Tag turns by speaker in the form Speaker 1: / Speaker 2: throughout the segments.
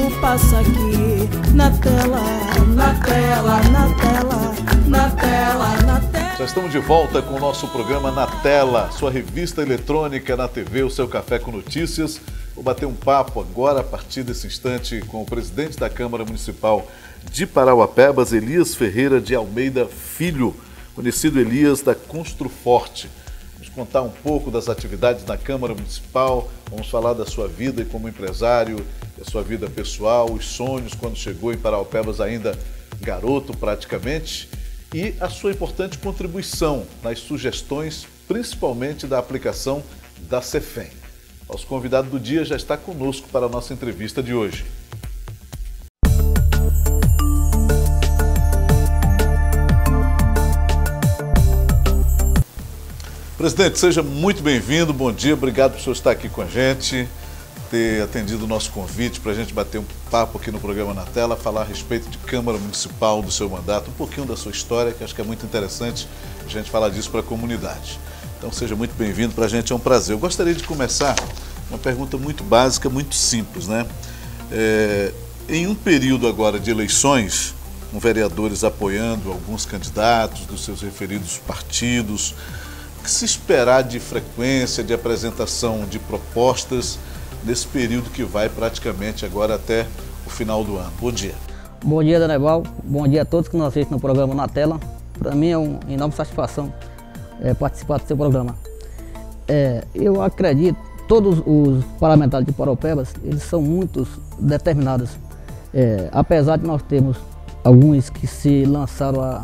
Speaker 1: tudo passa aqui na tela, na tela, na tela, na tela, na tela.
Speaker 2: Já estamos de volta com o nosso programa Na Tela, sua revista eletrônica na TV, o seu café com notícias. Vou bater um papo agora, a partir desse instante, com o presidente da Câmara Municipal de Parauapebas, Elias Ferreira de Almeida Filho, conhecido Elias da Construforte. Vamos contar um pouco das atividades da Câmara Municipal, vamos falar da sua vida como empresário, da sua vida pessoal, os sonhos quando chegou em Parauapebas ainda garoto praticamente, e a sua importante contribuição nas sugestões, principalmente da aplicação da CEFEM. Nosso convidado do dia já está conosco para a nossa entrevista de hoje. Presidente, seja muito bem-vindo, bom dia, obrigado por senhor estar aqui com a gente, ter atendido o nosso convite para a gente bater um papo aqui no programa Na Tela, falar a respeito de Câmara Municipal, do seu mandato, um pouquinho da sua história, que acho que é muito interessante a gente falar disso para a comunidade. Então seja muito bem-vindo, para a gente é um prazer. Eu gostaria de começar uma pergunta muito básica, muito simples, né? Em um período agora de eleições, com vereadores apoiando alguns candidatos dos seus referidos partidos, o que se esperar de frequência, de apresentação de propostas nesse período que vai praticamente agora até o final do ano? Bom dia.
Speaker 3: Bom dia, Danival. Bom dia a todos que nos assistem no programa Na Tela. Para mim é uma enorme satisfação participar do seu programa. Eu acredito, todos os parlamentares de Parauapebas, eles são muito determinados. Apesar de nós termos alguns que se lançaram a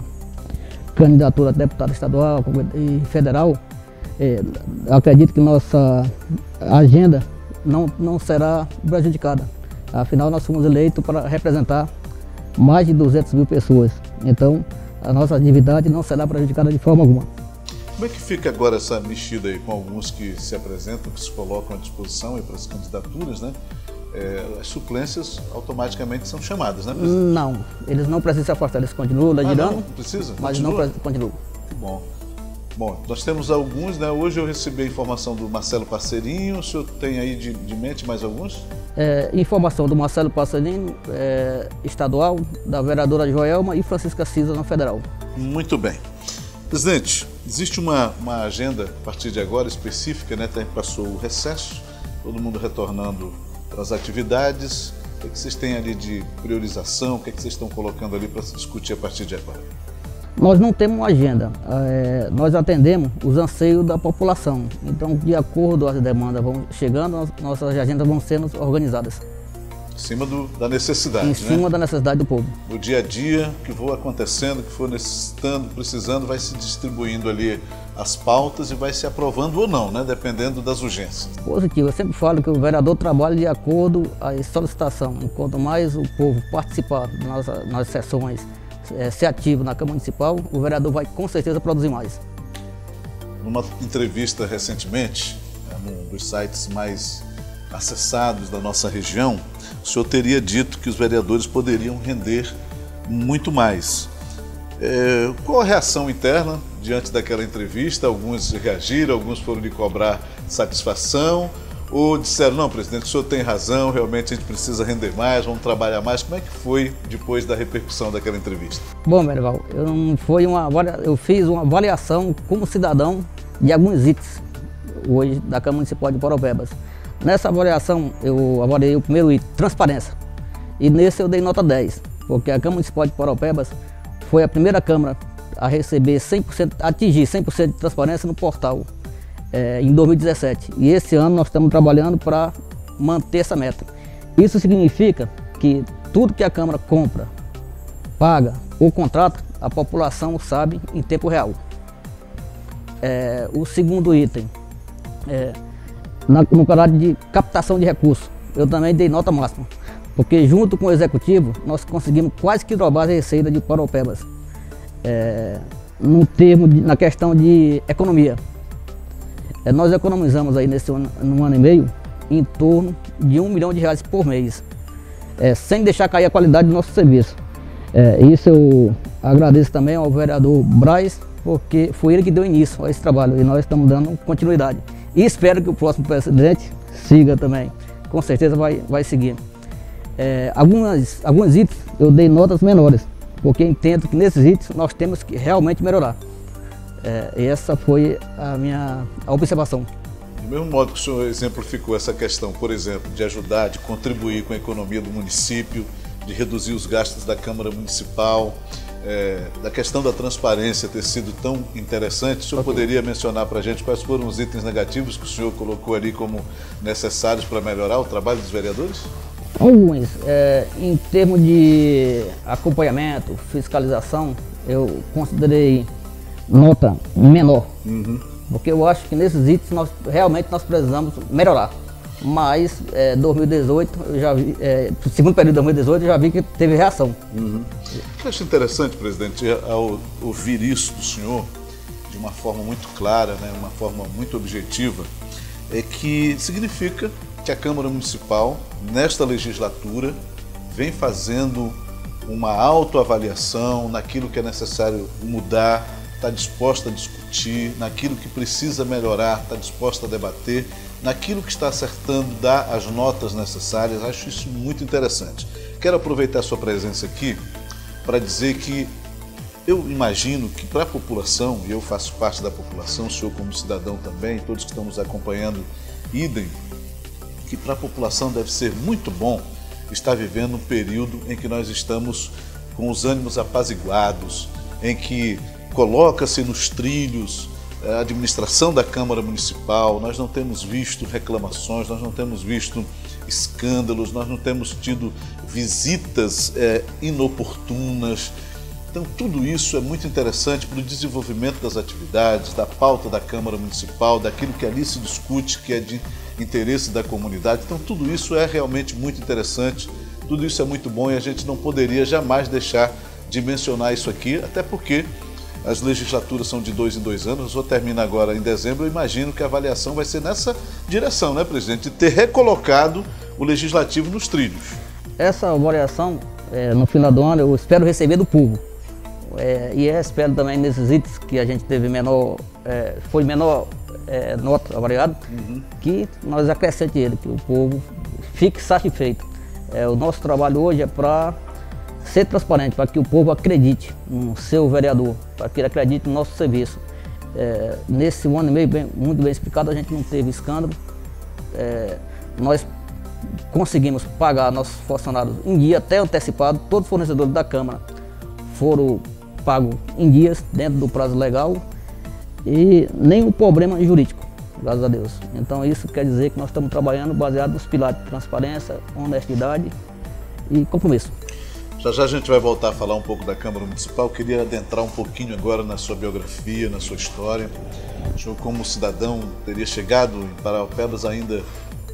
Speaker 3: candidatura a deputado estadual e federal, acredito que nossa agenda não será prejudicada. Afinal, nós fomos eleitos para representar mais de 200 mil pessoas. Então, a nossa atividade não será prejudicada de forma alguma.
Speaker 2: Como é que fica agora essa mexida aí com alguns que se apresentam, que se colocam à disposição para as candidaturas, né? As suplências automaticamente são chamadas, né, presidente?
Speaker 3: Não, eles não precisam se afastar, eles continuam legislando.
Speaker 2: Não precisa?
Speaker 3: Mas
Speaker 2: continua?
Speaker 3: não continuam.
Speaker 2: Que bom. Bom, nós temos alguns, né? Hoje eu recebi a informação do Marcelo Parceirinho, o senhor tem aí de mente mais alguns?
Speaker 3: Informação do Marcelo Parceirinho, estadual, da vereadora Joelma e Francisca Cisa, na federal.
Speaker 2: Muito bem. Presidente, existe uma agenda a partir de agora específica, né? Passou o recesso, todo mundo retornando para as atividades. O que vocês têm ali de priorização? O que vocês estão colocando ali para se discutir a partir de agora?
Speaker 3: Nós não temos uma agenda, nós atendemos os anseios da população. Então, de acordo com as demandas vão chegando, nossas agendas vão sendo organizadas.
Speaker 2: Em cima da necessidade,
Speaker 3: Em cima da necessidade do povo.
Speaker 2: No dia a dia, que for acontecendo, que for necessitando, precisando, vai se distribuindo ali as pautas e vai se aprovando ou não, né? Dependendo das urgências.
Speaker 3: Positivo, eu sempre falo que o vereador trabalha de acordo com a solicitação. Quanto mais o povo participar das nossas sessões, ser ativo na Câmara Municipal, o vereador vai com certeza produzir mais.
Speaker 2: Numa entrevista recentemente, num dos sites mais acessados da nossa região, o senhor teria dito que os vereadores poderiam render muito mais. Qual a reação interna diante daquela entrevista? Alguns reagiram, alguns foram lhe cobrar satisfação, ou disseram, não, presidente, o senhor tem razão, realmente a gente precisa render mais, vamos trabalhar mais. Como é que foi depois da repercussão daquela entrevista?
Speaker 3: Bom, Merival, eu fiz uma avaliação como cidadão de alguns itens hoje da Câmara Municipal de Parauapebas. Nessa avaliação, eu avaliei o primeiro item, transparência. E nesse eu dei nota 10, porque a Câmara Municipal de Parauapebas foi a primeira Câmara a receber 100%, atingir 100% de transparência no portal em 2017. E esse ano nós estamos trabalhando para manter essa meta. Isso significa que tudo que a Câmara compra, paga ou contrata, a população sabe em tempo real. O segundo item, no caráter de captação de recursos, eu também dei nota máxima, porque junto com o Executivo nós conseguimos quase que dobrar a receita de Parauapebas, na questão de economia. Nós economizamos aí num ano e meio em torno de R$1 milhão por mês, sem deixar cair a qualidade do nosso serviço. Isso eu agradeço também ao vereador Braz, porque foi ele que deu início a esse trabalho e nós estamos dando continuidade. E espero que o próximo presidente siga também, com certeza vai seguir. Alguns itens eu dei notas menores, porque entendo que nesses itens nós temos que realmente melhorar. Essa foi a minha observação.
Speaker 2: Do mesmo modo que o senhor exemplificou essa questão, por exemplo, de ajudar, de contribuir com a economia do município, de reduzir os gastos da Câmara Municipal, da questão da transparência ter sido tão interessante, o senhor poderia mencionar para a gente quais foram os itens negativos que o senhor colocou ali como necessários para melhorar o trabalho dos vereadores?
Speaker 3: Alguns. Em termos de acompanhamento, fiscalização, eu considerei nota menor. Porque eu acho que nesses itens realmente nós precisamos melhorar. Mas 2018, eu já vi, segundo período de 2018, eu já vi que teve reação.
Speaker 2: O que eu acho interessante, presidente, ao ouvir isso do senhor, de uma forma muito clara, né, uma forma muito objetiva, é que significa que a Câmara Municipal, nesta legislatura, vem fazendo uma autoavaliação naquilo que é necessário mudar, está disposta a discutir, naquilo que precisa melhorar, está disposta a debater, naquilo que está acertando, dá as notas necessárias. Acho isso muito interessante. Quero aproveitar a sua presença aqui para dizer que eu imagino que para a população, e eu faço parte da população, o senhor como cidadão também, todos que estão nos acompanhando, idem, que para a população deve ser muito bom estar vivendo um período em que nós estamos com os ânimos apaziguados, em que coloca-se nos trilhos a administração da Câmara Municipal, nós não temos visto reclamações, nós não temos visto escândalos, nós não temos tido visitas inoportunas. Então tudo isso é muito interessante para o desenvolvimento das atividades, da pauta da Câmara Municipal, daquilo que ali se discute, que é de interesse da comunidade. Então tudo isso é realmente muito interessante, tudo isso é muito bom e a gente não poderia jamais deixar de mencionar isso aqui, até porque as legislaturas são de 2 em 2 anos, o senhor termina agora em dezembro, eu imagino que a avaliação vai ser nessa direção, né, presidente? De ter recolocado o Legislativo nos trilhos. Essa
Speaker 3: avaliação, no final do ano, eu espero receber do povo. E eu espero também nesses itens que a gente teve menor nota avaliada, que nós acrescente ele, que o povo fique satisfeito. O nosso trabalho hoje é para ser transparente, para que o povo acredite no seu vereador, para que ele acredite no nosso serviço. Nesse 1 ano e meio, muito bem explicado, a gente não teve escândalo. Nós conseguimos pagar nossos funcionários em dia, até antecipado. Todos os fornecedores da Câmara foram pagos em dias, dentro do prazo legal, e nenhum problema jurídico, graças a Deus. Então isso quer dizer que nós estamos trabalhando baseado nos pilares de transparência, honestidade e compromisso.
Speaker 2: Já a gente vai voltar a falar um pouco da Câmara Municipal. Eu queria adentrar um pouquinho agora na sua biografia, na sua história. O senhor, como cidadão, teria chegado em Parauapebas ainda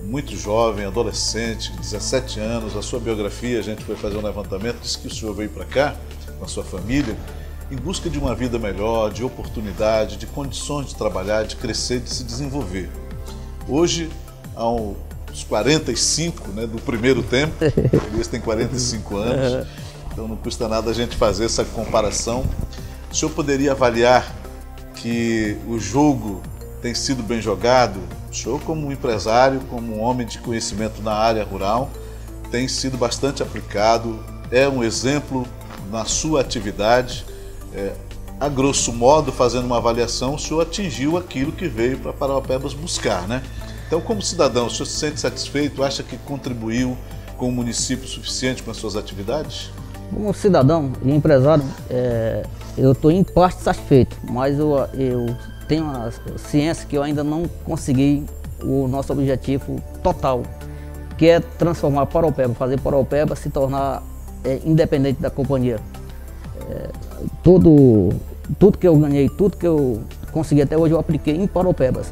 Speaker 2: muito jovem, adolescente, 17 anos. A sua biografia, a gente foi fazer um levantamento, disse que o senhor veio para cá, com a sua família, em busca de uma vida melhor, de oportunidade, de condições de trabalhar, de crescer, de se desenvolver. Hoje, aos 45, né, do primeiro tempo, esse tem 45 anos, então não custa nada a gente fazer essa comparação. O senhor poderia avaliar que o jogo tem sido bem jogado? O senhor, como um empresário, como um homem de conhecimento na área rural, tem sido bastante aplicado, é um exemplo na sua atividade. A grosso modo, fazendo uma avaliação, o senhor atingiu aquilo que veio para Parauapebas buscar, né? Então, como cidadão, o senhor se sente satisfeito? Acha que contribuiu com o município suficiente com as suas atividades?
Speaker 3: Como cidadão e empresário, eu estou em parte satisfeito, mas eu tenho a ciência que eu ainda não consegui o nosso objetivo total, que é transformar Parauapebas, fazer Parauapebas se tornar independente da companhia. Tudo que eu ganhei, tudo que eu consegui até hoje, eu apliquei em Parauapebas.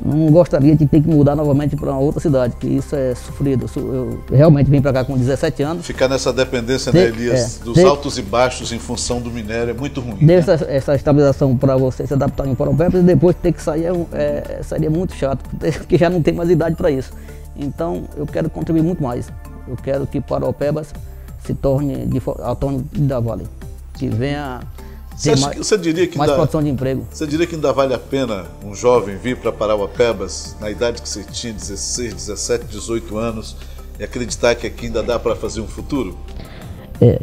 Speaker 3: Não gostaria de ter que mudar novamente para outra cidade, que isso é sofrido. Eu realmente vim para cá com 17 anos.
Speaker 2: Ficar nessa dependência, né, Elias, dos altos e baixos em função do minério é muito ruim. Né?
Speaker 3: Essa estabilização para você se adaptar em Parauapebas e depois ter que sair seria muito chato, porque já não tem mais idade para isso. Então eu quero contribuir muito mais. Eu quero que Parauapebas se torne autônomo da Vale, que venha
Speaker 2: você diria que
Speaker 3: mais produção de emprego.
Speaker 2: Você diria que ainda vale a pena um jovem vir para Parauapebas, na idade que você tinha, 16, 17, 18 anos, e acreditar que aqui ainda dá para fazer um futuro?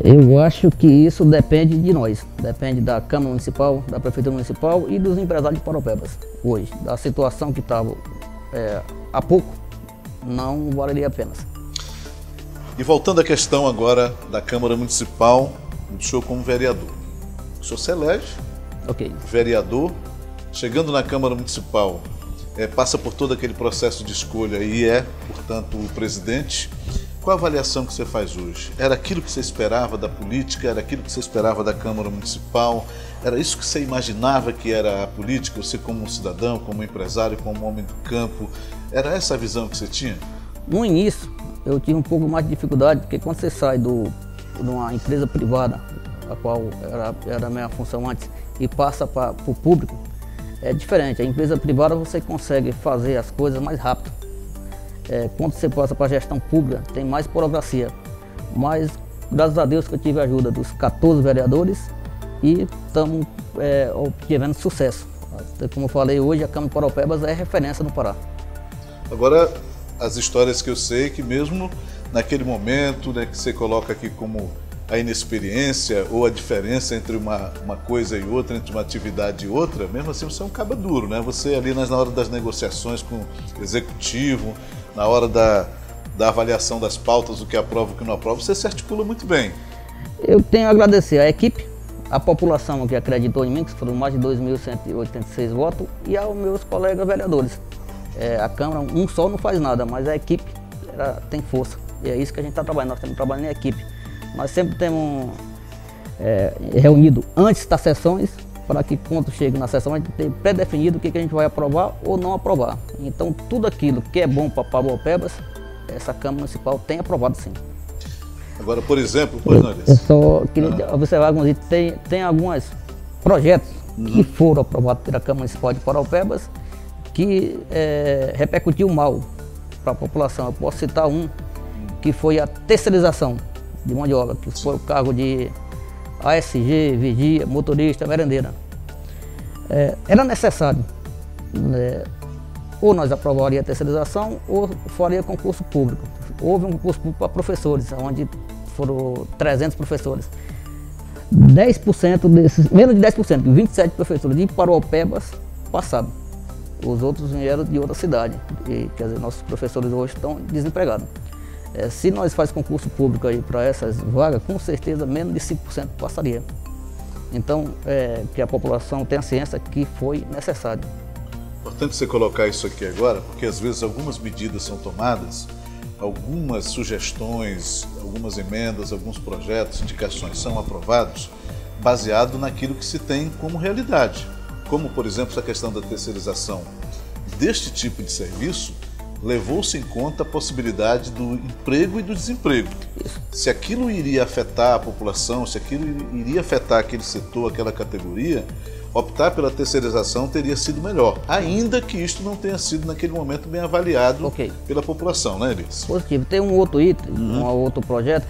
Speaker 3: Eu acho que isso depende de nós, depende da Câmara Municipal, da Prefeitura Municipal e dos empresários de Paraupebas hoje. Da situação que estava há pouco, não valeria a pena.
Speaker 2: E voltando à questão agora da Câmara Municipal, do senhor como vereador. O senhor se elege, vereador, chegando na Câmara Municipal, passa por todo aquele processo de escolha e portanto, o presidente. Qual a avaliação que você faz hoje? Era aquilo que você esperava da política? Era aquilo que você esperava da Câmara Municipal? Era isso que você imaginava que era a política? Você como um cidadão, como um empresário, como um homem do campo? Era essa a visão que você tinha? No início, eu tive um pouco mais de dificuldade, porque quando você sai de uma empresa privada, a qual era a minha função antes, e passa para o público, é diferente. A empresa privada você consegue fazer as coisas mais rápido. Quando você passa para a gestão pública, tem mais burocracia. Mas, graças a Deus que eu tive a ajuda dos 14 vereadores e estamos obtendo sucesso. Como eu falei hoje, a Câmara de Paraupebas é referência no Pará. Agora, as histórias que eu sei que mesmo naquele momento, né, que você coloca aqui como a inexperiência ou a diferença entre uma coisa e outra, entre uma atividade e outra, mesmo assim você é um cabo duro, né? Você ali na hora das negociações com o executivo, na hora da avaliação das pautas, o que aprova e o que não aprova, você se articula muito bem. Eu tenho a agradecer à equipe, à população que acreditou em mim, que foram mais de 2.186 votos, e aos meus colegas vereadores. A Câmara, um só não faz nada, mas a equipe tem força. E é isso que a gente está trabalhando, nós estamos trabalhando em equipe. Nós sempre temos reunido antes das sessões, para que quando chega na sessão a gente tenha pré-definido o que a gente vai aprovar ou não aprovar. Então tudo aquilo que é bom para Paraupebas, essa Câmara Municipal tem aprovado sim. Agora, por exemplo, eu só queria observar alguns itens, tem alguns projetos que foram aprovados pela Câmara Municipal de Paraupebas que repercutiu mal para a população. Eu posso citar um, que foi a terceirização de mão de obra, que foi o cargo de ASG, vigia, motorista, merendeira. Era necessário, ou nós aprovaríamos a terceirização ou faria concurso público. Houve um concurso público para professores, onde foram 300 professores. 10% desses, menos de 10%, 27 professores de Paraupebas passaram. Os outros vieram de outra cidade, quer dizer, nossos professores hoje estão desempregados. Se nós fazemos concurso público aí para essas vagas, com certeza menos de 5% passaria. Então, que a população tenha ciência que foi necessário. Importante você colocar isso aqui agora, porque às vezes algumas medidas são tomadas, algumas sugestões, algumas emendas, alguns projetos, indicações são aprovados baseado naquilo que se tem como realidade. Como, por exemplo, essa questão da terceirização deste tipo de serviço, levou-se em conta a possibilidade do emprego e do desemprego. Se aquilo iria afetar a população, se aquilo iria afetar aquele setor, aquela categoria, optar pela terceirização teria sido melhor, ainda que isto não tenha sido naquele momento bem avaliado pela população, né, Elis? Positivo. Tem um outro item, um outro projeto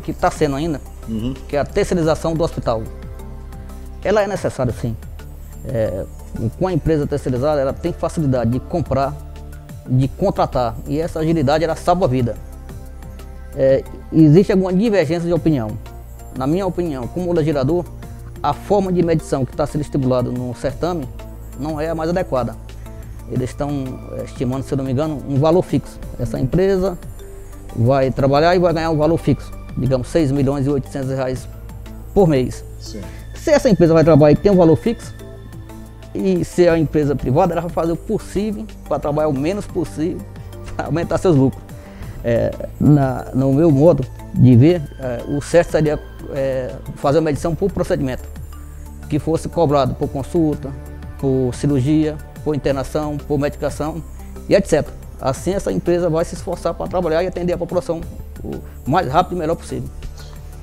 Speaker 2: que está sendo ainda, que é a terceirização do hospital. Ela é necessária, sim. Com a empresa terceirizada, ela tem facilidade de comprar, de contratar, e essa agilidade ela salva a vida. Existe alguma divergência de opinião. Na minha opinião, como legislador, a forma de medição que está sendo estipulada no certame não é a mais adequada. Eles estão estimando, se eu não me engano, um valor fixo. Essa empresa vai trabalhar e vai ganhar um valor fixo, digamos R$6.800.000 por mês. Sim. Se essa empresa vai trabalhar e tem um valor fixo, e se a empresa privada, ela vai fazer o possível para trabalhar o menos possível para aumentar seus lucros. No meu modo de ver, o certo seria fazer uma medição por procedimento, que fosse cobrado por consulta, por cirurgia, por internação, por medicação e etc. Assim essa empresa vai se esforçar para trabalhar e atender a população o mais rápido e melhor possível.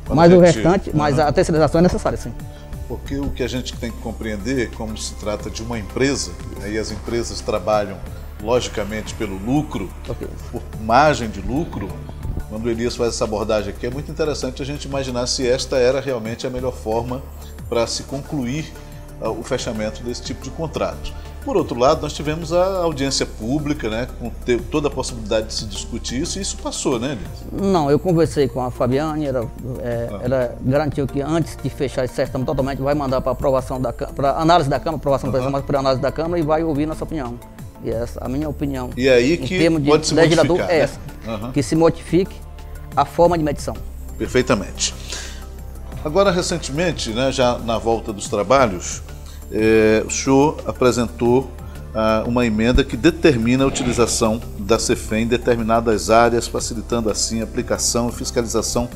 Speaker 2: Mas o restante, mas a terceirização é necessária, sim. Porque o que a gente tem que compreender, como se trata de uma empresa, e as empresas trabalham logicamente pelo lucro, por margem de lucro. Quando o Elias faz essa abordagem aqui, é muito interessante a gente imaginar se esta era realmente a melhor forma para se concluir o fechamento desse tipo de contrato. Por outro lado, nós tivemos a audiência pública, né, com toda a possibilidade de se discutir isso, e isso passou, né, Elias?
Speaker 3: Não, eu conversei com a Fabiane, ela garantiu que antes de fechar esse certame totalmente, vai mandar para aprovação para análise da Câmara, aprovação mas para análise da Câmara, e vai ouvir nossa opinião. E essa, a minha opinião,
Speaker 2: e aí que
Speaker 3: em termos de
Speaker 2: pode se
Speaker 3: legislador,
Speaker 2: modificar,
Speaker 3: é
Speaker 2: né?
Speaker 3: essa, que se modifique a forma de medição.
Speaker 2: Perfeitamente. Agora, recentemente, né, já na volta dos trabalhos, o senhor apresentou uma emenda que determina a utilização da CEFEM em determinadas áreas, facilitando assim a aplicação e fiscalização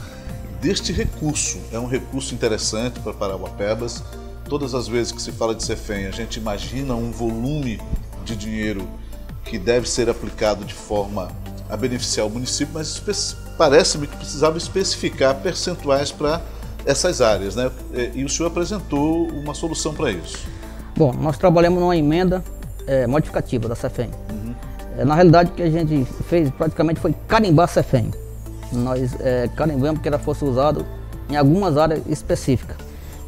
Speaker 2: deste recurso. É um recurso interessante para Parauapebas. Todas as vezes que se fala de CEFEM, a gente imagina um volume de dinheiro que deve ser aplicado de forma a beneficiar o município, mas parece-me que precisava especificar percentuais para essas áreas, né? E o senhor apresentou uma solução para isso.
Speaker 3: Bom, nós trabalhamos numa emenda modificativa da CEFEM. Na realidade, o que a gente fez praticamente foi carimbar a CEFEM. Nós carimbamos que ela fosse usada em algumas áreas específicas.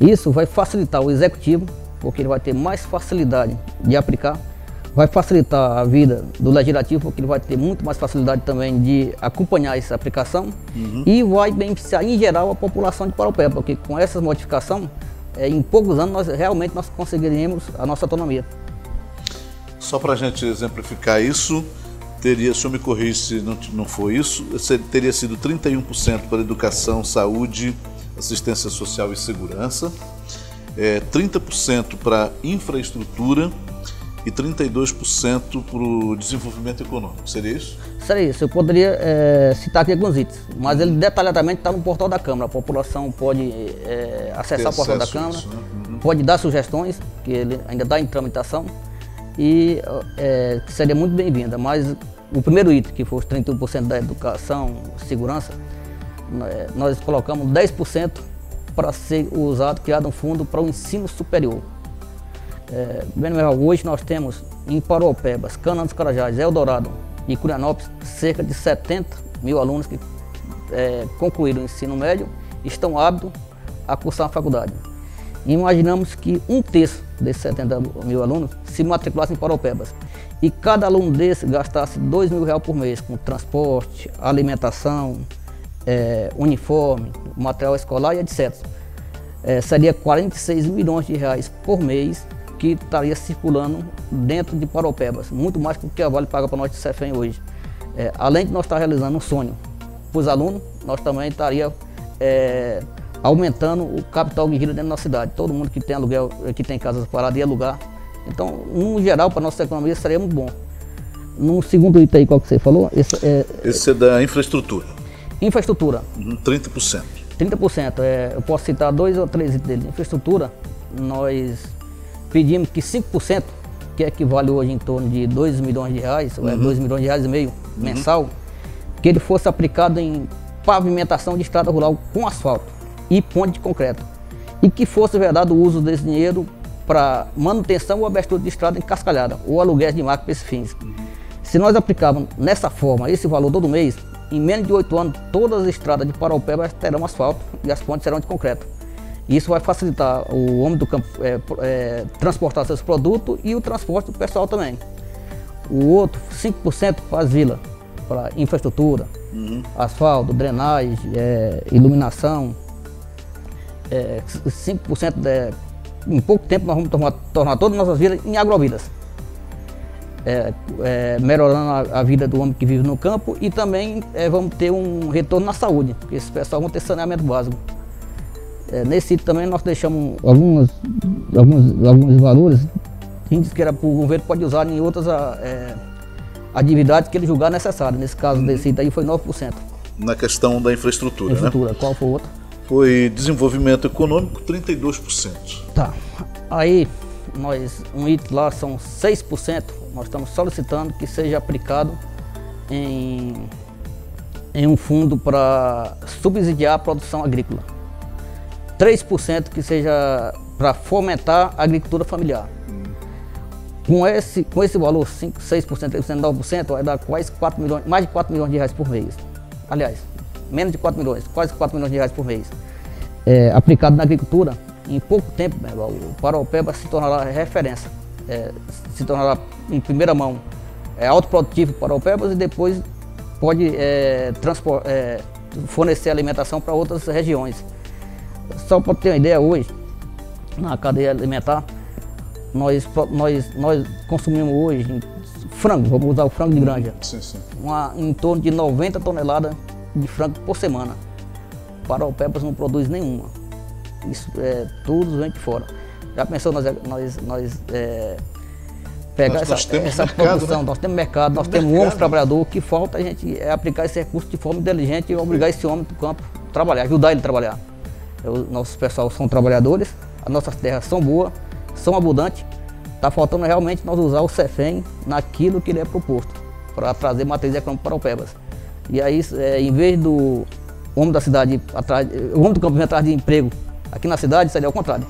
Speaker 3: Isso vai facilitar o executivo, porque ele vai ter mais facilidade de aplicar. Vai facilitar a vida do legislativo, porque ele vai ter muito mais facilidade também de acompanhar essa aplicação. E vai beneficiar em geral a população de Paraupeba, porque com essa modificação, em poucos anos nós conseguiríamos a nossa autonomia.
Speaker 2: Só para a gente exemplificar isso, se o senhor me corrige se não for isso, teria sido 31% para educação, saúde, assistência social e segurança, 30% para infraestrutura e 32% para o desenvolvimento econômico. Seria isso?
Speaker 3: Seria isso. Eu poderia citar aqui alguns itens, mas ele detalhadamente está no portal da Câmara. A população pode acessar o portal da Câmara,
Speaker 2: isso, né?
Speaker 3: pode dar sugestões, que ele ainda está em tramitação, e que seria muito bem-vinda. Mas o primeiro item, que foi os 31% da educação, segurança, nós colocamos 10% para ser usado, criado um fundo para o ensino superior. Hoje nós temos em Parauapebas, Canaã dos Carajás, Eldorado e Curianópolis cerca de 70 mil alunos que concluíram o ensino médio e estão aptos a cursar a faculdade. Imaginamos que um terço desses 70 mil alunos se matriculassem em Parauapebas e cada aluno desse gastasse R$2.000 por mês com transporte, alimentação, uniforme, material escolar e etc. Seria R$46 milhões por mês que estaria circulando dentro de Parauapebas, muito mais do que a Vale paga para nós de CEFEM hoje. Além de nós estar realizando um sonho para os alunos, nós também estaria aumentando o capital de giro dentro da nossa cidade. Todo mundo que tem aluguel, que tem casas paradas ia alugar. Então, no geral, para a nossa economia seria muito bom. No segundo item aí, qual que você falou?
Speaker 2: Esse é da infraestrutura.
Speaker 3: Infraestrutura.
Speaker 2: 30%.
Speaker 3: 30%. Eu posso citar 2 ou 3 itens dele. Infraestrutura, nós pedimos que 5%, que equivale hoje em torno de R$2 milhões, ou R$2,5 milhões mensal, que ele fosse aplicado em pavimentação de estrada rural com asfalto e ponte de concreto. E que fosse verdade o uso desse dinheiro para manutenção ou abertura de estrada encascalhada ou aluguéis de máquina para esses fins. Se nós aplicarmos nessa forma esse valor todo mês, em menos de 8 anos, todas as estradas de Parauapebas terão asfalto e as pontes serão de concreto. Isso vai facilitar o homem do campo transportar seus produtos e o transporte do pessoal também. O outro, 5% para as vilas, para infraestrutura, asfalto, drenagem, iluminação. 5% em pouco tempo nós vamos tornar todas as nossas vilas em agrovilas. Melhorando a vida do homem que vive no campo e também vamos ter um retorno na saúde, porque esses pessoal vão ter saneamento básico. Nesse sítio também nós deixamos alguns valores, a gente disse que era para o governo pode usar em outras atividades que ele julgar necessário. Nesse caso desse sítio aí foi 9%.
Speaker 2: Na questão da infraestrutura, né?
Speaker 3: Qual foi o outro?
Speaker 2: Foi desenvolvimento econômico, 32%.
Speaker 3: Tá. Aí, um item lá são 6%, nós estamos solicitando que seja aplicado em um fundo para subsidiar a produção agrícola. 3% que seja para fomentar a agricultura familiar. Com esse valor, 5%, 6%, 3%, 9%, vai dar quase 4 milhões, mais de 4 milhões de reais por mês. Aliás, menos de 4 milhões, quase 4 milhões de reais por mês. Aplicado na agricultura, em pouco tempo, o Parauapebas se tornará referência se tornará em primeira mão autoprodutivo para Paraupebas e depois pode fornecer alimentação para outras regiões. Só para ter uma ideia, hoje, na cadeia alimentar, nós consumimos hoje frango, vamos usar o frango de granja, em torno de 90 toneladas de frango por semana. Paraupebas não produz nenhuma. Isso tudo vem de fora. Já pensou nós pegar essa produção, né? Nós temos mercado, nós temos um homem trabalhador, que falta a gente aplicar esse recurso de forma inteligente e obrigar esse homem do campo a trabalhar, ajudar ele a trabalhar. Nossos pessoal são trabalhadores, as nossas terras são boas, são abundantes, está faltando realmente nós usar o Cefem naquilo que ele é proposto, para trazer matriz econômica para Paraupebas. E aí, em vez do homem da cidade o homem do campo vir atrás de emprego aqui na cidade, seria ao contrário.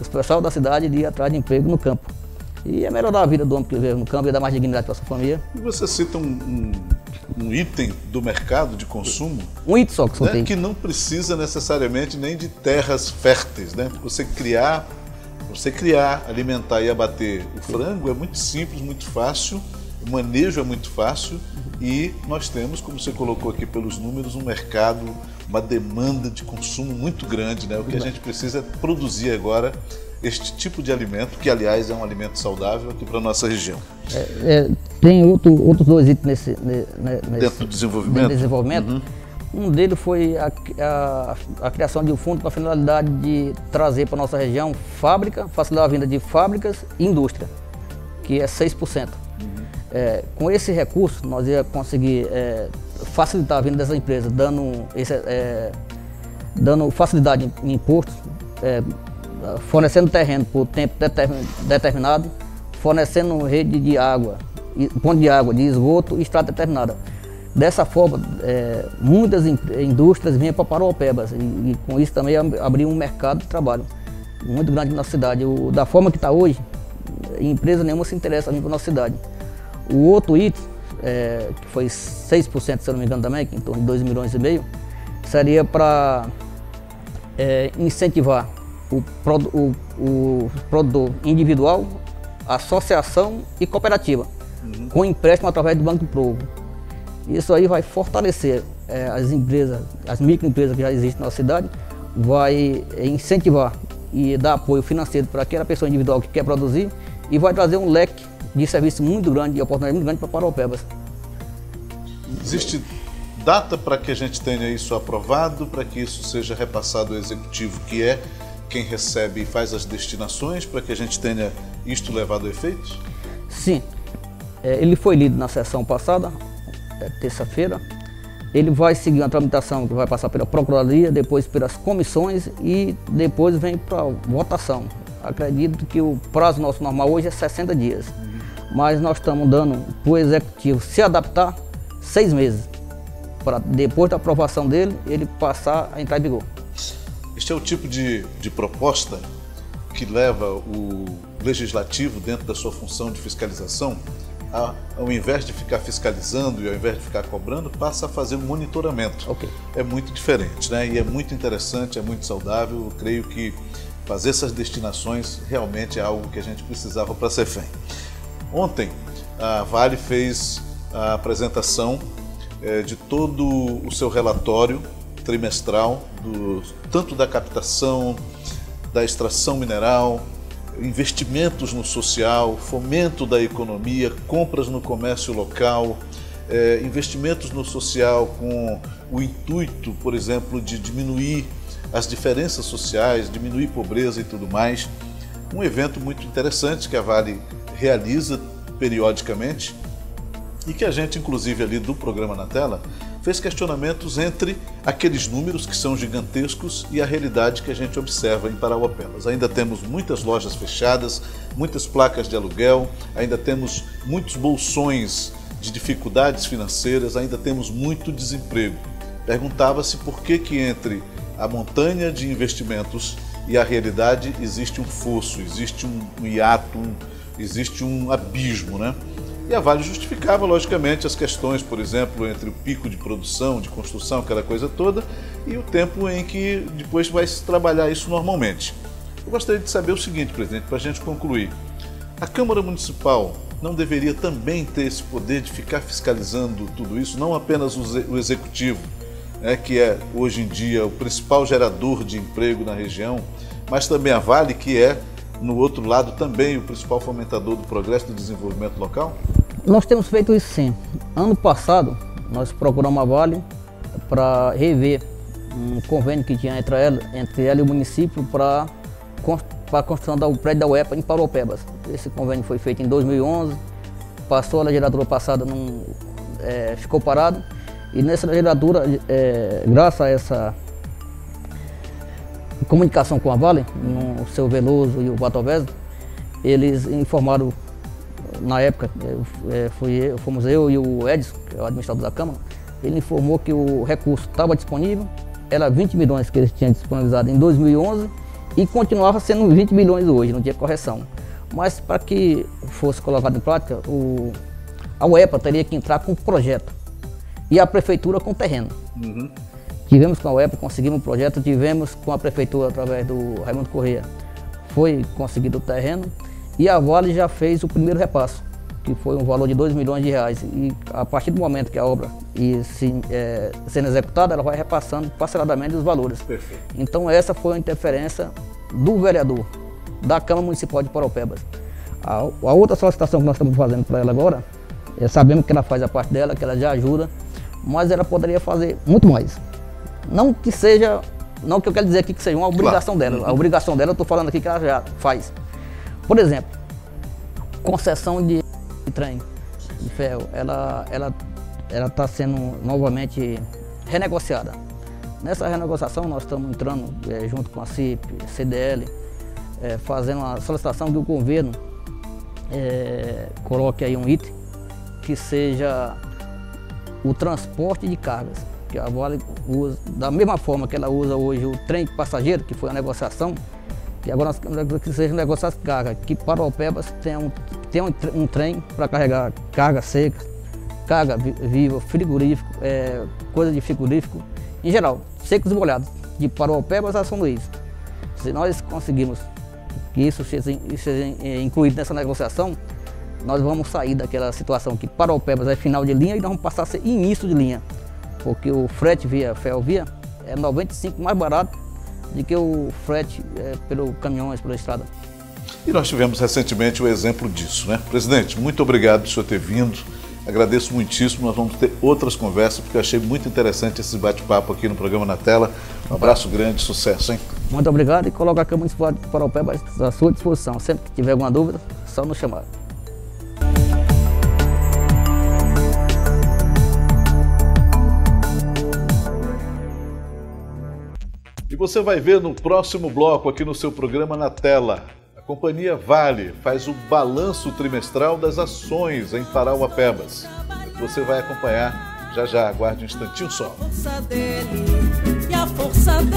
Speaker 3: Os pessoal da cidade iria atrás de emprego no campo. E é melhorar a vida do homem que vive no campo e dar mais dignidade para a sua família.
Speaker 2: E você cita um item do mercado de consumo,
Speaker 3: um item só que
Speaker 2: né, que não precisa necessariamente nem de terras férteis, né? Você criar, alimentar e abater o frango é muito simples, muito fácil, o manejo é muito fácil e nós temos, como você colocou aqui pelos números, um mercado, uma demanda de consumo muito grande, né? O que a gente precisa é produzir agora este tipo de alimento, que aliás é um alimento saudável aqui para a nossa região.
Speaker 3: Tem outros dois itens
Speaker 2: dentro do desenvolvimento.
Speaker 3: Uhum. Um deles foi a criação de um fundo com a finalidade de trazer para a nossa região facilitar a vinda de fábricas e indústria, que é 6%. Com esse recurso, nós ia conseguir facilitar a vinda dessas empresas, dando facilidade em impostos, fornecendo terreno por tempo determinado, fornecendo rede de água, ponto de água, de esgoto e estrada determinada. Dessa forma, muitas indústrias vinham para Paraupebas e com isso também abriu um mercado de trabalho muito grande na cidade. Da forma que está hoje, empresa nenhuma se interessa em vir para a nossa cidade. O outro item, que foi 6%, se eu não me engano também, que em torno de 2,5 milhões, seria para incentivar o produtor individual, associação e cooperativa, com empréstimo através do Banco do Povo. Isso aí vai fortalecer as empresas, as microempresas que já existem na cidade, vai incentivar e dar apoio financeiro para aquela pessoa individual que quer produzir e vai trazer um leque de serviço muito grande e oportunidade muito grande para Paraupebas.
Speaker 2: Existe data para que a gente tenha isso aprovado, para que isso seja repassado ao executivo, que é quem recebe e faz as destinações, para que a gente tenha isto levado a efeito?
Speaker 3: Sim, ele foi lido na sessão passada, terça-feira. Ele vai seguir uma tramitação que vai passar pela Procuradoria, depois pelas comissões e depois vem para votação. Acredito que o prazo nosso normal hoje é 60 dias, mas nós estamos dando para o Executivo se adaptar 6 meses, para depois da aprovação dele, ele passar a entrar em vigor.
Speaker 2: Este é o tipo de proposta que leva o Legislativo, dentro da sua função de fiscalização, ao invés de ficar fiscalizando e ao invés de ficar cobrando, passa a fazer um monitoramento.
Speaker 3: Okay.
Speaker 2: É muito diferente, né? E é muito interessante, é muito saudável. Eu creio que fazer essas destinações realmente é algo que a gente precisava para a Cefem. Ontem, a Vale fez a apresentação de todo o seu relatório trimestral, tanto da captação, da extração mineral, investimentos no social, fomento da economia, compras no comércio local, investimentos no social com o intuito, por exemplo, de diminuir as diferenças sociais, diminuir pobreza e tudo mais. Um evento muito interessante que a Vale realiza periodicamente e que a gente, inclusive ali do programa na tela, fez questionamentos entre aqueles números que são gigantescos e a realidade que a gente observa em Paraupebas. Ainda temos muitas lojas fechadas, muitas placas de aluguel, ainda temos muitos bolsões de dificuldades financeiras, ainda temos muito desemprego. Perguntava-se por que entre a montanha de investimentos e a realidade existe um fosso, existe um hiato, existe um abismo, né? E a Vale justificava, logicamente, as questões, por exemplo, entre o pico de produção, de construção, aquela coisa toda, e o tempo em que depois vai se trabalhar isso normalmente. Eu gostaria de saber o seguinte, presidente, para a gente concluir. A Câmara Municipal não deveria também ter esse poder de ficar fiscalizando tudo isso, não apenas o Executivo, né, que é hoje em dia o principal gerador de emprego na região, mas também a Vale, que é, no outro lado, também o principal fomentador do progresso e do desenvolvimento local?
Speaker 3: Nós temos feito isso sim. Ano passado, nós procuramos a Vale para rever um convênio que tinha entre ela e o município para a construção do prédio da UEPA em Parauapebas. Esse convênio foi feito em 2011, passou a legislatura passada, ficou parado, e nessa legislatura, graças a essa comunicação com a Vale, o seu Veloso e o Batovese, eles informaram, na época, fomos eu e o Edson, que é o administrador da Câmara, ele informou que o recurso estava disponível, era 20 milhões que eles tinham disponibilizado em 2011 e continuava sendo 20 milhões hoje, não tinha correção. Mas para que fosse colocado em prática, a UEPA teria que entrar com um projeto e a prefeitura com o terreno.
Speaker 2: Uhum.
Speaker 3: Tivemos com a UEPA, conseguimos o projeto, tivemos com a prefeitura através do Raimundo Corrêa, foi conseguido o terreno e a Vale já fez o primeiro repasso, que foi um valor de 2 milhões de reais. E a partir do momento que a obra sendo executada, ela vai repassando parceladamente os valores.
Speaker 2: Perfeito.
Speaker 3: Então essa foi a interferência do vereador da Câmara Municipal de Parauapebas. A outra solicitação que nós estamos fazendo para ela agora, sabemos que ela faz a parte dela, que ela já ajuda, mas ela poderia fazer muito mais. Não que eu quero dizer aqui que seja uma obrigação dela.
Speaker 2: Uhum.
Speaker 3: A obrigação dela, eu estou falando aqui que ela já faz. Por exemplo, concessão de trem de ferro, ela está sendo novamente renegociada. Nessa renegociação nós estamos entrando junto com a CIP, CDL, fazendo a solicitação que o governo coloque aí um item que seja o transporte de cargas, que a Vale usa, da mesma forma que ela usa hoje o trem passageiro, que foi a negociação, e agora nós queremos que seja negociar as cargas, que Parauapebas tenha um trem para carregar carga seca, carga viva, frigorífico, coisa de frigorífico, em geral, secos e molhados, de Parauapebas a São Luís. Se nós conseguirmos que isso seja incluído nessa negociação, nós vamos sair daquela situação que Parauapebas é final de linha e nós vamos passar a ser início de linha, porque o frete via ferrovia é 95% mais barato do que o frete pelo caminhões, pela estrada.
Speaker 2: E nós tivemos recentemente o exemplo disso, né? Presidente, muito obrigado por o senhor ter vindo. Agradeço muitíssimo. Nós vamos ter outras conversas, porque eu achei muito interessante esse bate-papo aqui no programa Na Tela. Um abraço grande, sucesso, hein?
Speaker 3: Muito obrigado e coloco a Câmara Municipal de Parauapebas à sua disposição. Sempre que tiver alguma dúvida, só nos chamar.
Speaker 2: E você vai ver no próximo bloco aqui no seu programa Na Tela. A companhia Vale faz o balanço trimestral das ações em Parauapebas. Você vai acompanhar já já, aguarde um instantinho só.
Speaker 1: A força dele e a força dele.